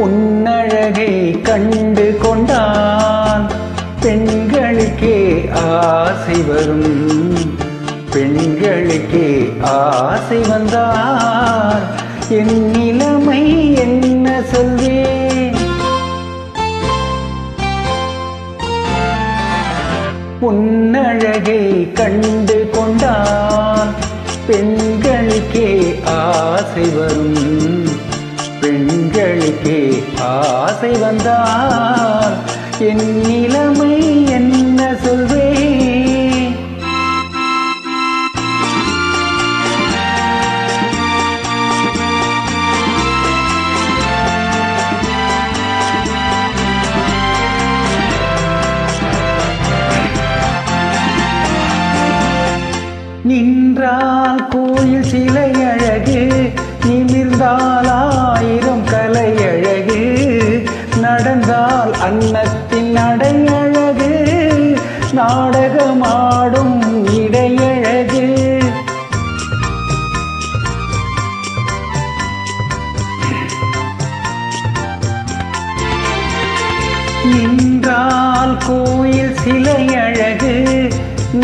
உன்னழகை கண்டு கொண்டால் பெண்களுக்கே ஆசை வரும். பெண்களுக்கே ஆசை வந்தால் என் நிலைமை என்ன சொல்வேன்? உன்னழகை கண்டு கொண்டால் பெண்களுக்கே ஆசை வரும். பெண்களுக்கே ஆசை வந்தால் என் நிலைமை என்ன சொல்வேன்? நின்றால் கோயில் சிலை அழகு, நிமிர்ந்தால் ஆயிரம் கலை அழகு, நடந்தால் அன்னத்தின் நடை அழகு, நாடகமாடும் இடையழகு. நின்றால் கோயில் சிலை அழகு,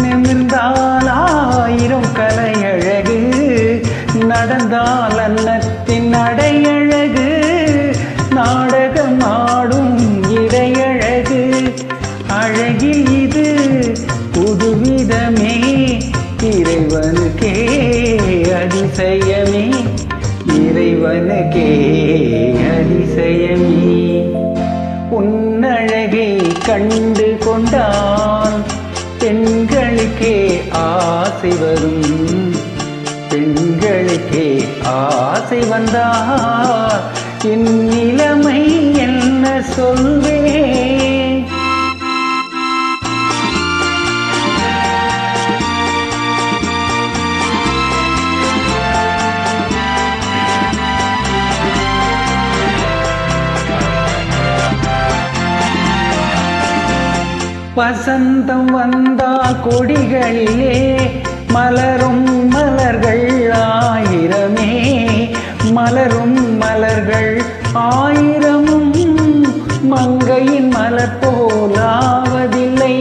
நிமிர்ந்தால் ஆயிரம் கலை அழகு, நடந்தால் அன்னத்தின் நடையழகு, நாடகமாடும் இடையழகு. அழகில் இது புதுவிதமே, இறைவனுக்கே அதிசயமே, இறைவனுக்கே அதிசயமே. உன்னழகை கண்டு கொண்டால் பெண்களுக்கே ஆசை வரும். பெண்களுக்கே ஆசை வந்தால் என் நிலைமை என்ன சொல்வேன்? வசந்தம் வந்தால் கொடிகளிலே மலரும் மலர்கள் ஆயிரமே, மலரும் மலர்கள் ஆயிரமும் மங்கையின் மலர் போலாவதில்லை.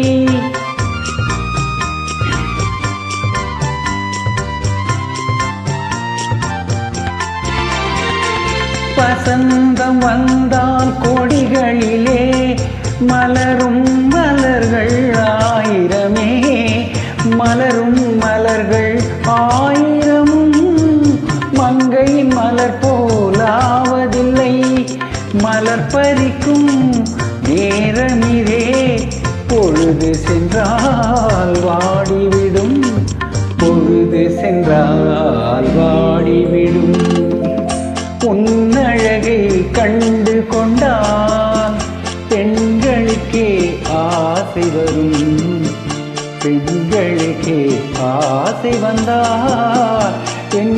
வசந்தம் வந்தால் கொடிகளிலே மலரும் மலர்கள் ஆயிரமே, மலரும் மலர்கள் ஆயிரமும் மங்கையின் மலர் போலாவதில்லை. மலர் பறிக்கும் நேரமிதே, பொழுது சென்றால் வாடிவிடும், பொழுது சென்றால் வாடிவிடும். உன்னழகை கண்டு கொண்டால் பெண்களுக்கே ஆசை வரும். பெண்களுக்கே ஆசை வந்தால் என்